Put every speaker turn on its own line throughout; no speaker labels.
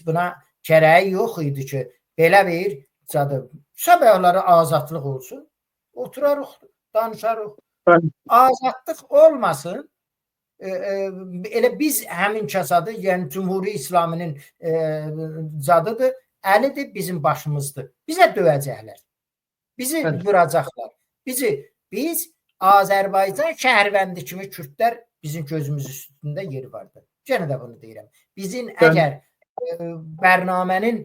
buna gərəyi yox idi ki, belə bir sabahları azadlıq olsun. Oturarıq, danışarıq. Azadlıq olmasın. Elə biz həmin kəsadı, yəni Cümhuri İslaminin zadıdır, əlidir, bizim başımızdır. Bizə döyəcəklər. Bizi vuracaqlar. Biz Azərbaycan şəhərbəndi kimi Kürdlər bizim gözümüz üstündə yeri vardır. Yenə də bunu deyirəm. Bizim əgər bərnamənin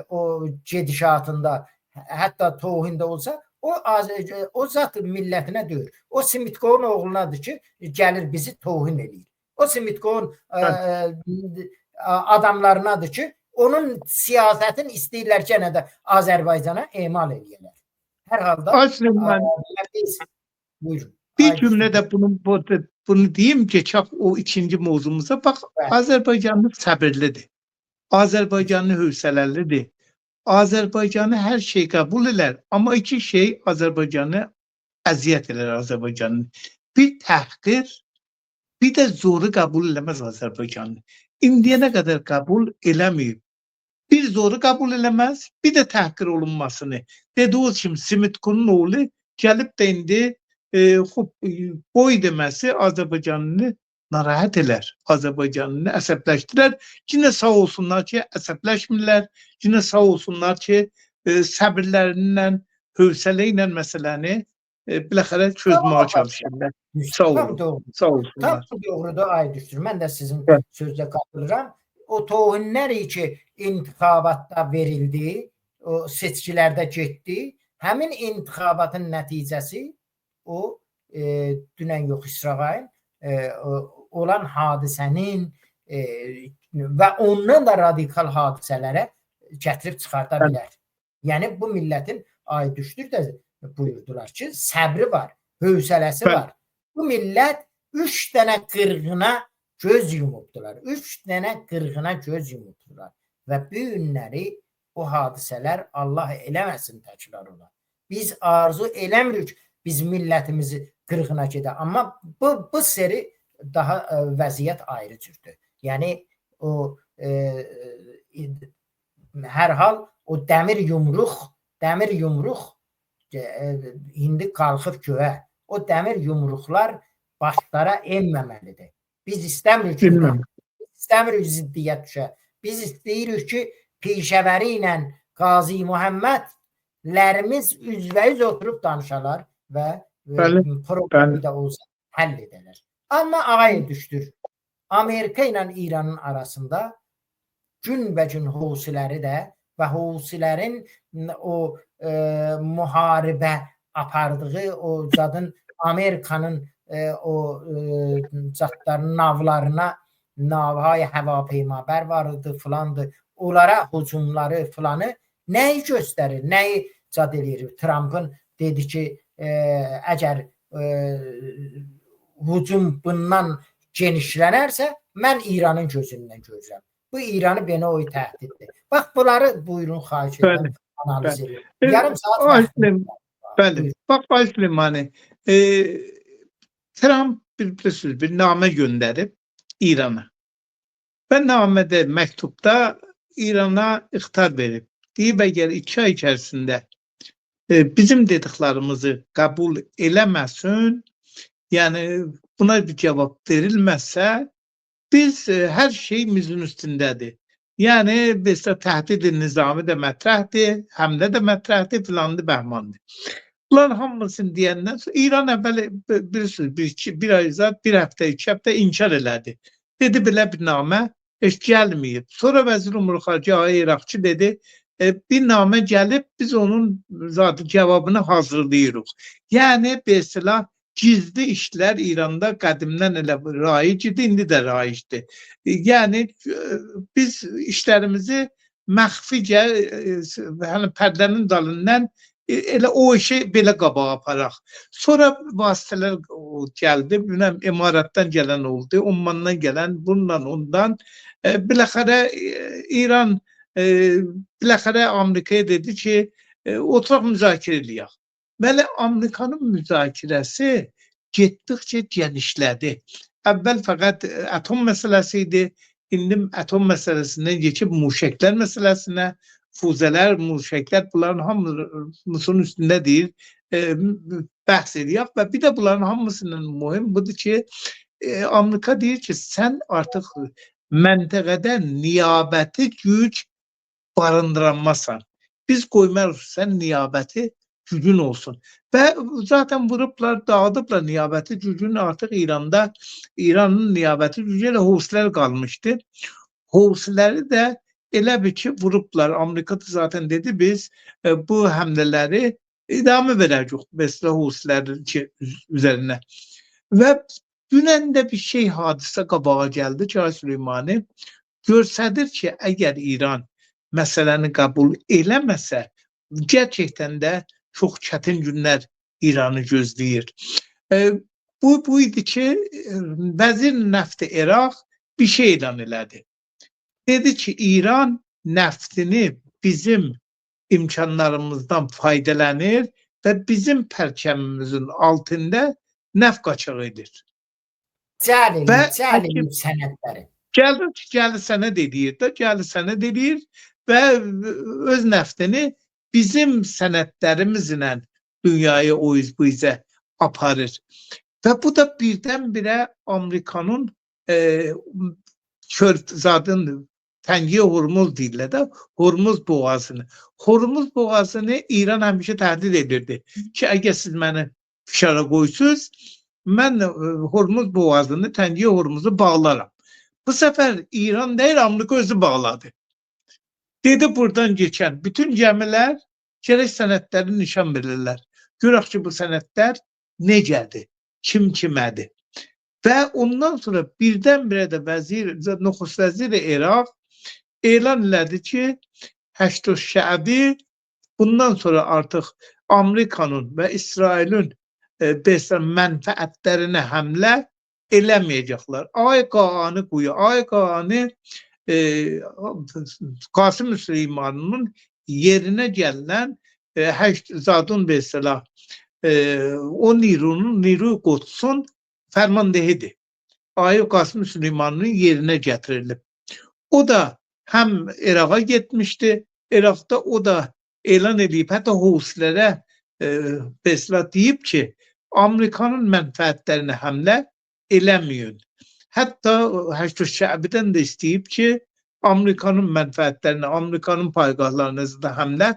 o gedişatında, hətta tohində olsa, o zat millətinə deyir. O Simitkovun oğlunadır ki, gəlir bizi tohin edir. O Simitkovun adamlarınadır ki, onun siyasətini istəyirlər gənə də Azərbaycana emal edirlər. Hər halda
buyurun. Bir cümlədə bunu deyim, geçək o ikinci mövzumuza. Bax, Azərbaycanlı səbirlidir. Azərbaycanlı hövsələlidir. Azərbaycanı hər şey qəbul elər, amma iki şey Azərbaycanı əziyyət elər Azərbaycanı. Bir təhqir, bir də zoru qəbul eləməz Azərbaycanı. İndiyənə qədər qəbul eləməyib. Bir zoru qəbul eləməz, bir də təhqir olunmasını. Dediğiniz kimi Simitkovun oğlu gəlib də indi boy deməsi Azərbaycanını narahat elər, Azərbaycanını əsəbləşdirər. Yine sağ olsunlar ki, əsəbləşmirlər. Yine sağ olsunlar ki, səbirlərindən, hövsələ ilə məsələni biləxərə çözməyə çalışırlar. Sağ olun. Sağ olsunlar.
Tam doğrudur, Aydüşdür. Mən də sizin sözlə qatılıram. O tohinlər ki, intixabatda verildi, o seçkilərdə getdi. Həmin intixabatın nəticəsi o dünən yox İsrail olan hadisənin və ondan da radikal hadisələrə gətirib çıxarda bilər. Yəni bu millətin Aydüşdür də buyurdular ki, səbri var, hövsələsi var. Bu millət 3 dənə qırğına göz yumubdular. 3 dənə qırğına göz yumubdular. Və bu günləri o hadisələr Allah eləməsin təkrar olar. Biz arzu eləmirik biz millətimizi qırğına gedə. Amma bu seri daha vəziyyət ayrı cürdür. Yəni o hər hal o dəmir yumruq indi qalxıb göyə. O dəmir yumruqlar başlara enməməlidir. Biz istəmirik ziddiyyət düşə. Biz istəyirik ki, peyşəvəri ilə Qazi Muhammədlərimiz üzvəüz oturub danışalar və problemi də olsa həll edələr. Amma Aydüşdür, Amerika ilə İranın arasında günbəgün Husiləri də və Husilərin o müharibə apardığı o zadın Amerikanın o zatların navlarına navhay hava peymabər vardı filandı. Onlara hücumları filanı nəyi göstərir, nəyi zad edir? Trump'ın dedi ki, əgər hücum bundan genişlənərsə, mən İranın gözündən görürəm. Bu İranı beni o təhdiddir. Bax, bunları buyurun, xahiş edirəm, analiz edin. Yarım saat
bəli. Bax, Süleymanı, Trump bir namə göndərib İrana. Və namədə, məktubda İrana ixtar verib. Deyib, əgər 2 ay içərisində bizim dediklərimizi qəbul eləməsin, yəni buna bir cavab verilməzsə, biz hər şeyimizin üstündədir. Yəni, bizdə təhdid nizamı da mətrəhdir, həmlə də mətrəhdir, filandı, bəhmandır. Bunların hamısını deyəndən sonra İran əvvəl bir ay, bir həftə, 2 həftə inkar elədi. Dedi, belə bir namə heç gəlməyib. Sonra vəzir Umur Xaricə İraqçı dedi, bir namə gəlib, biz onun cavabını hazırlayırıq. Yəni, mesela gizli işlər İranda qədimdən elə raic idi, indi də raicdir. Yəni, biz işlərimizi məxficə, pərdənin dalından elə o işi belə qabağa aparaq. Sonra vasitələr gəldi, İmaratdan gələn oldu, Ummandan gələn, bundan, ondan. Biləxərə İran, biləxərə Amerikaya dedi ki, oturaq müzakirə eləyək. Bəli, Amerikanın müzakirəsi getdikcə genişlədi. Əvvəl fəqət atom məsələsi idi, indi atom meselesinden geçip muşekler meselesine, fuzeler, muşekler bunların hamısının üstünde değil bəhs ediyor ve bir de bunların hamısının mühim budur ki Amerika deyir ki sen artık məntəqədə niyabəti güc barındıranmasan. Biz koymarız sen niyabəti gücün olsun. Ve zaten vuruplar, dağıdıplar niyabəti gücün artık İran'ın niyabəti gücüyle Husiler kalmıştı. Husileri de elə bir ki vuruplar. Amerika da zaten dedi biz bu hamleleri idame vereceğiz. Mesela Husilerin üzerine. Ve dünən də bir şey hadisə qabağa geldi Çay Süleymani. Görsədir ki eğer İran meseleni kabul eləməsə gerçekten de çok çetin günler İran'ı gözləyir. Bu idi ki Vəzir Neft Irak bir şey elan elədi. Dedi ki İran neftini bizim imkanlarımızdan faydalanır ve bizim pərçəmimizin altında neft qaçağı edir.
Cəl sənədləri.
Gəldi sənəd edir də, gəldi sənəd edir və öz neftini bizim sənədlərimizlə dünyaya o bu izə aparır. Və bu da birdən-birə Amerikanın zadın Təngiyə Hormuz deyirlər də, Hormuz boğazını. Hormuz boğazını İran həmişə təhdid edirdi ki, əgər siz məni fişara qoysunuz, mən Hormuz boğazını, Təngiyə Hormuzu bağlaram. Bu sefer İran değil Amerika özü bağladı. Dedi buradan geçen bütün gemiler gerek senetlerini nişan verirler. Görək ki bu senetler necədir, kim kimədir. Ve ondan sonra birdən-birə də Nuxus Vəziri Irak elan elədi ki Həşd Şəbi bundan sonra artıq Amerikanın ve İsrailin mənfəətlərinə həmlə eləməyəcəklər. Ay Qağanı quyu, Ay Qağanı Qasım Süleymanının yerine gələn Zadun mesela o Niru Qudsun fərmandehidir. Ay Qasım Süleymanının yerine getirilib. O da hem Irak'a gitmişti. Irak'ta o da elan edip hatta Husilərə mesela deyip ki Amerikanın mənfəətlərinə həmlə eləməyin. Hətta Həşd Şəbidən də istəyib ki Amerikanın mənfəətlərinə, Amerikanın payqahlarınızda da həmlə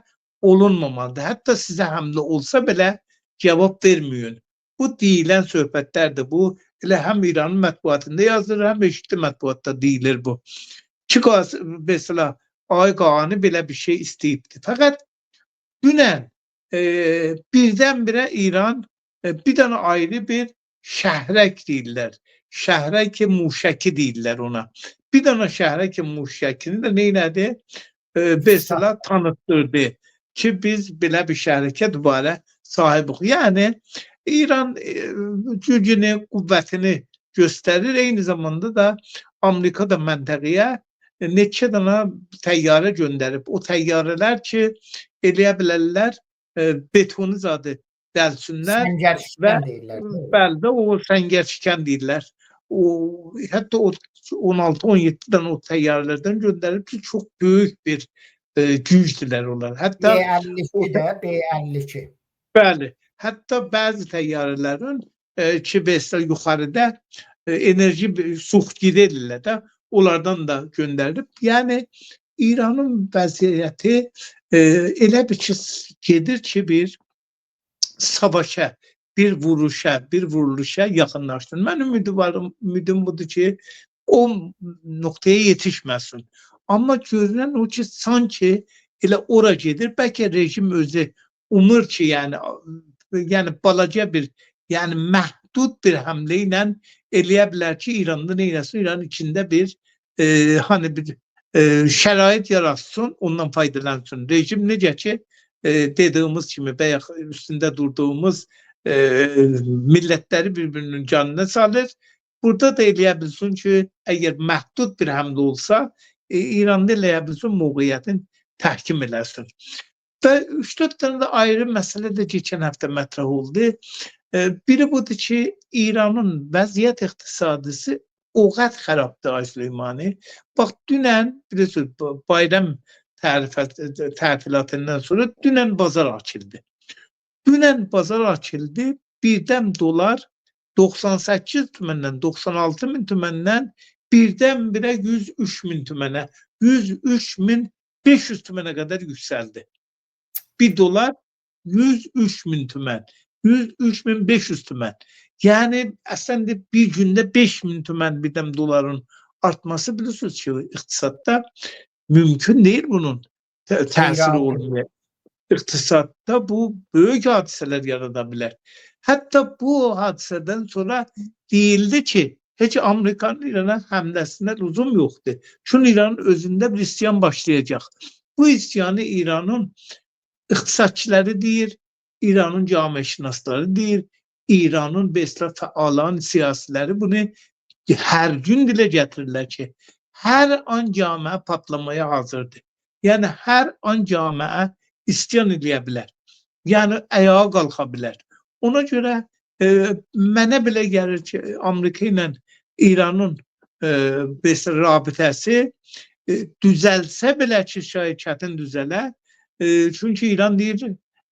olunmamalıdır. Hətta sizə həmlə olsa belə cevap verməyin. Bu deyilən söhbətlərdir. Bu elə həm İranın mətbuatında yazılır, həm eşitli mətbuatda deyilir bu. Ki mesela Ay Qağanı belə bir şey istəyibdi. Fəqət dünən birdən-birə İran bir dənə ayrı bir şəhrək deyirlər. Şəhrək muşəki deyirlər ona. Bir dənə şəhrək muşəkini də neynədi? Mesela tanıtdırdı ki biz belə bir şəhrəkə dübarə sahibiq. Yəni İran gücünü, qüvvətini göstərir. Eyni zamanda da Amerika da məntəqəyə neçə dənə təyyarə göndərib. O təyyarələr ki eləyə bilərlər betonu zadı dəlsinlər və bəli o səngərçikən deyirlər. Hətta o 16-17 tane o təyyarələrdən göndərib ki çok büyük bir gücdülər onlar. Hətta
B-52 də, B-52.
Bəli. Hətta bəzi təyyarələrin ki mesela yuxarıda enerji suxgir edirlər də onlardan da göndərilib. Yəni İranın vəziyyəti elə bir ki gedir ki bir savaşa, bir vuruluşa yaxınlaşdır. Mənim ümidim budur ki o noktaya yetişməsin. Amma görünən o ki sanki elə ora gedir. Bəlkə rejim özü umur ki yəni balaca bir yəni məhdud bir həmlə ilə eləyə bilər ki İranda neyləsin? İranın içində bir hani bir şərait yaratsın, ondan faydalansın. Rejim necə ki dediğimiz kimi bayaq üstündə durduğumuz millətləri birbirinin canına salır. Burada da eləyə bilsin ki əgər məhdud bir həmlə olsa İranda eləyə bilsin mövqeyyətin təhkim eləsin. Və 3-4 tane de ayrı məsələ də geçən həftə mətrah oldu. Biri budur ki İranın vəziyyət iqtisadisi o kadar xarabdır ay Süleymani. Bak dünən bilirsiniz bayram tətilatından sonra dünən bazar açıldı. Dünən bazar açıldı. Birdən dolar 98 tüməndən 96 min tüməndən birdən-birə 103 min tümənə, 103 min 500 tümənə qədər yüksəldi. Bir dolar 103 min tümən, 103 min 500 tümən. Yani aslında bir günde 5 bin tümen birden doların artması biliyorsunuz ki iktisatta mümkün değil bunun tesiri olmuyor. İktisatta bu büyük hadiseler yaratabilir. Hatta bu hadiseden sonra değildi ki hiç Amerikan İran'a hamlesine lüzum yoktu. Çünkü İran'ın özünde bir isyan başlayacak. Bu isyanı İran'ın iktisatçıları değil, İran'ın camiaşinasları değil, İran'ın beslə fəalan siyasiləri bunu hər gün dilə gətirirlər ki, hər an camiə patlamaya hazırdır. Yəni hər an camiə isyan edə bilər. Yəni ayağa qalxa bilər. Ona görə mənə belə gəlir ki, Amerika ilə İranın beslə rabitəsi düzəlsə belə ki, şayət çətin düzələ. Çünki İran deyir,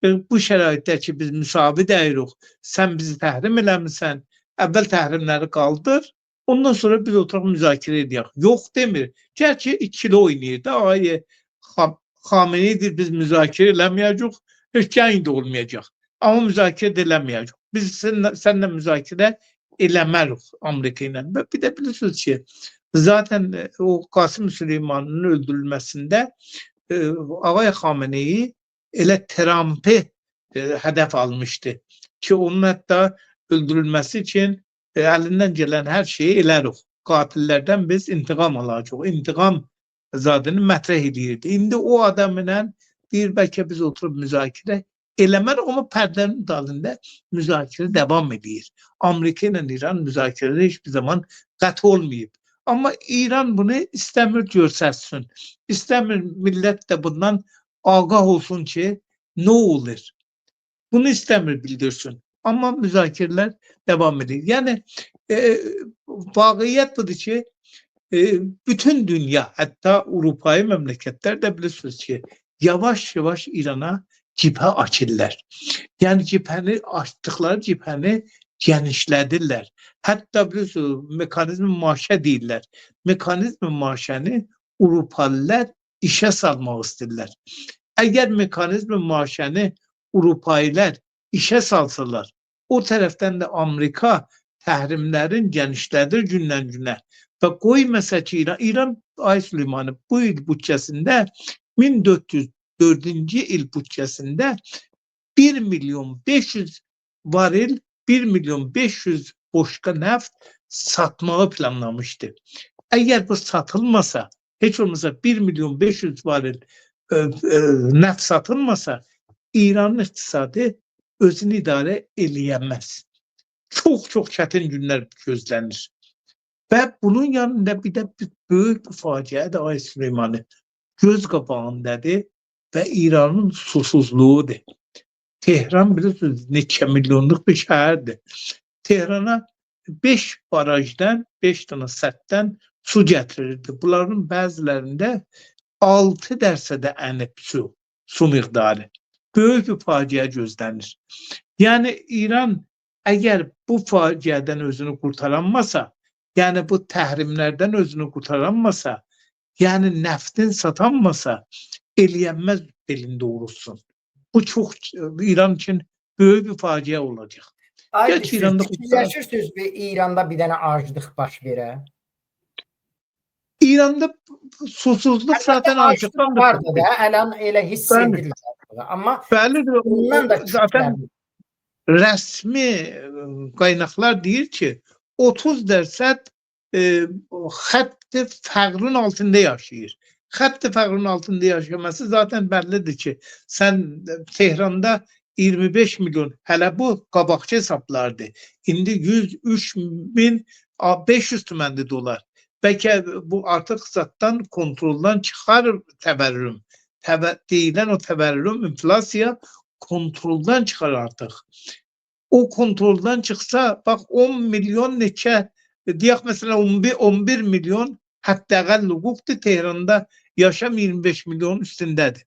bu şəraitdə ki biz müsabit əyirik, sən bizi təhrim eləmirsən, əvvəl təhrimləri qaldır, ondan sonra biz oturaq müzakirə edək. Yox demir. Gerçi ikili oynayır da, ay Xameneidir, biz müzakirə eləməyəcək, heç gəyin də olmayacaq. Amma müzakirə də eləməyəcək. Biz sənlə müzakirə eləmərik Amerika ilə. Bir də bilirsiniz ki, zaten o Qasım Süleyman'ın öldürülməsində Ağay Xamenei elə Trump'ı hedef almıştı ki onun hatta öldürülmesi için elinden gelen her şeyi elərik. Katillerden biz intikam alacağıq. İntikam zadını mətrəh edirdi. İndi o adam ilə deyir bəlkə biz oturup müzakirə eləmərik, ama pərdənin dalında müzakirə devam edir. Amerika ilə İran müzakirədə hiçbir zaman qət olmayıb. Ama İran bunu istəmir görsətsin. İstəmir millət də bundan ağah olsun ki ne olur? Bunu istəmir bildirsin. Ama müzakirələr devam edir. Yani vaqiyyət budur ki bütün dünya, hatta Avropalı memleketler de bilirsiniz ki yavaş yavaş İran'a cibhə açırlar. Yani cibhəni açtıkları cibhəni genişlədirlər. Hatta bilirsiniz mekanizm maaşə deyirlər. Mekanizm maaşəni Avropalılar işe salmaq istəyirlər. Eğer mekanizm maaşəni Avropalılar işe salsalar, o taraftan da Amerika təhrimlərin genişlədir gündən günə. Və qoy məsəl ki İran ay Süleymanı bu il bütçəsində 1404-cü il bütçəsində 1 milyon 500 varil 1 milyon 500 boşka neft satmağı planlamıştı. Eğer bu satılmasa, hiç olmasa 1 milyon 500 varil neft satılmasa İranın iktisadı özünü idarə eləyəməz. Çok çətin günlər gözlənir. Və bunun yanında bir də böyük bir faciə də ay Süleymanı göz qabağındadır və İranın susuzluğudur. Tehran bilirsiniz neçə milyonluq bir şəhərdir. Tehrana 5 barajdan, 5 tane sətdən su gətirirdi. Bunların bəzilərində 6% ənib su miqdarı. Böyük bir faciə gözlənir. Yani İran eğer bu faciədən özünü kurtaramasa, yani bu təhrimlərdən özünü kurtaramasa, yani neftin satanmasa, eləyənməz belində olursun. Bu çok İran için böyük bir faciə olacaq.
Fikirləşirsiniz İranda bir dənə aclıq baş verə?
İranda susuzluq zaten aclıqdan da
vardı da, elə hiss edilir. Amma bundan da
zaten resmi qaynaqlar deyir ki 30% xətt-i fəqrin altında yaşayır. Xətt-i fəqrin altında yaşaması zaten bəllidir ki sen Tehranda 25 milyon, hələ bu qabaqçı hesablardı. İndi 103.500 tümənli dolar. Belki bu artık zattan kontroldan çıkar təvərrüm. Deyilən o təvərrüm, inflasya kontroldan çıkar artık. O kontroldan çıksa bak 10 milyon neçə deyək məsələn 11 milyon hətta hüquqdur, Tehranda yaşam 25 milyonun üstündədir.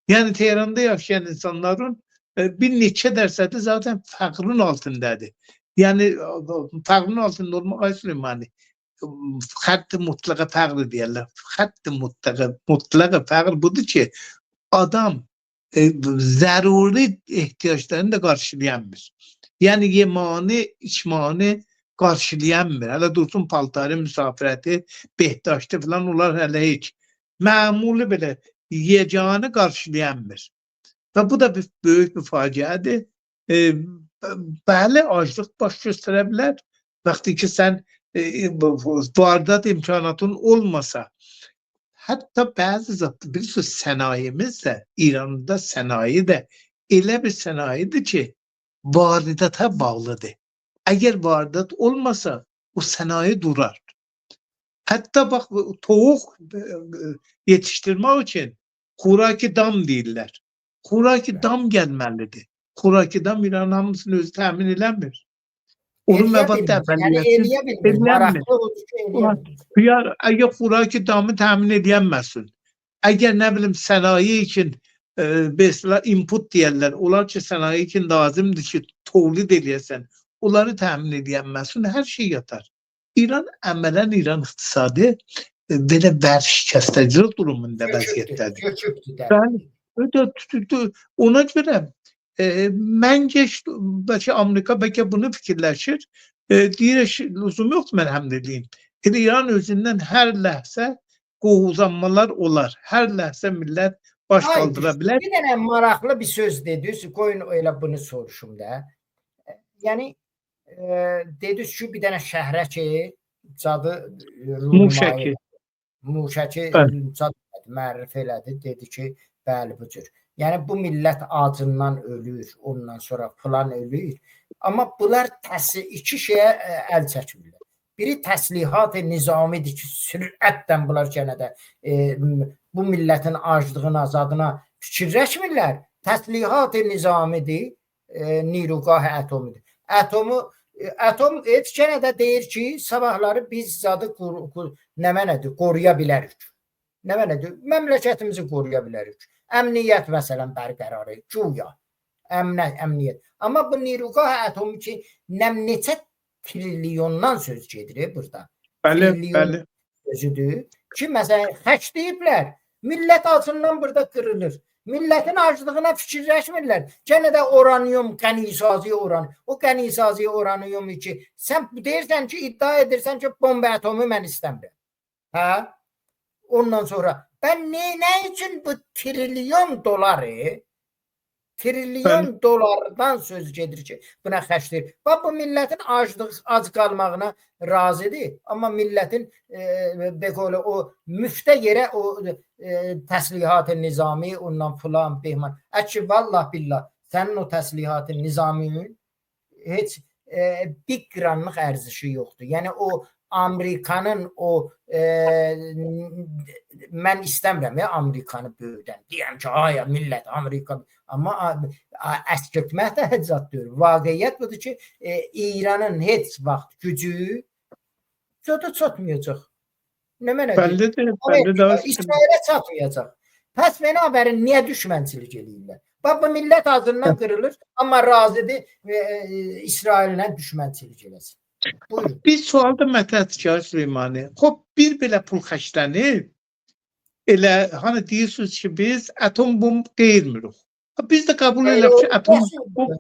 Yəni Tehranda yaşayan insanların bir neçə dərsədi zaten fəqrin altındadır. Yəni fəqrin altında olmaq ay Süleymani xətt mutlaqa fəqr deyirlər. Xətt mutlaqa fəqr budur ki, adam zəruri ehtiyaclarını da qarşılayanmır. Yəni yemani, içmani qarşılayanmır. Hələ dursun paltarı, müsafirəti, behdaştı falan onlar hələ heç. Məmuli belə yeganı qarşılayanmır. Və bu da bir böyük bir faciədir. Bəli, aclıq baş göstərə bilər. Vaxtı ki sən vardiyat imkanatın olmasa, hətta bəzi zatlı bilirsiniz sənayimiz də, İran'da sənayi də elə bir sənayidir ki, varidata bağlıdır. Əgər varidat olmasa, o sənayi durar. Hətta bax, toğuq yetişdirmək üçün xuraki dam deyirlər. Xuraki dam gəlməlidir. Xuraki dam İran'ın hamısını özü təmin eləmir. Onun məbad əvvəliyyəti eləmir. Əgər xuraki damı təmin edilməsin, əgər nə bilim sənayi üçün mesela input deyirlər, onlar ki sənayi üçün lazımdır ki tövlid eləyəsən, onları təmin edilməsin, hər şey yatar. İran əmələn İran iqtisadi belə vərşikəstəcilik durumunda vəziyyətdədir. Ona görə məncə bəlkə Amerika bəlkə bunu fikirləşir. Deyir, lüzum yoxdur mən həmd edeyim. İran özündən hər ləhsə qovuzlanmalar olar. Hər ləhsə millət baş qaldıra bilər.
Bir dənə maraqlı bir söz dediniz. Qoyun elə bunu soruşum da. Yəni dediniz ki, bir dənə şəhrə ki, cadı Muşəki mərrif elədi. Dedi ki, bəli bu cür. Yəni bu millət acından ölür, ondan sonra falan ölür. Amma bunlar iki şeyə əl çəkmirlər. Biri təslihat-ı nizamidir ki, sürətlə bunlar gənə də bu millətin aclığına, azadına fikirləşmirlər. Təslihat-ı nizamidir, nirugah atomidir. Atom gənə də deyir ki, sabahları biz zadı qoruya bilərik. Nə mənədir? Məmləkətimizi qoruya bilərik. Əmniyyət məsələn bərqərarı, güya, əmniyyət. Amma bu nirugah atomu ki, neçə trilyondan söz gedir burada.
Bəli.
Sözüdür ki, məsələn, xəç deyiblər, millət acından burada qırılır. Millətin aclığına fikirləşmirlər. Gənə də uranyum, qənisazi uranyum. O qənisazi uranyum ki, sən deyirsən ki, iddia edirsən ki, bomba atomu mən istəmirəm. Hə? Ondan sonra ben ne için bu trilyon dolardan söz gedir ki, buna xərcləyir. Bax, bu millətin ac qalmağına razıdır. Amma millətin o müftə yerə o təslihat-ı nizami, ondan filan, behman. Əki, vallah billah, sənin o təslihat-ı nizaminin heç bir qranlıq ərzişi yoxdur. Yəni o Amerikanın o mən istəmirəm ya Amerikanı böyüdən. Deyəm ki, aya millət Amerika. Amma əskirtmək də həccat deyir. Vaqiyyət budur ki, İranın heç vaxt gücü çoda çatmayacaq. Nə mənədir? İsrailə çatmayacaq. Pəs bərabərin niyə düşmənçilik eləyirlər? Bax, bu millət ağzından qırılır, amma razıdır İsrailə düşmənçilik eləsin. Buyurun.
Bir sual da mətlət ki, Süleymani. Xop, bir belə pul xərclənir. Elə, hani deyirsiniz ki, biz atom bomb deyilmirik. Biz də qəbul edək ki, atom bomb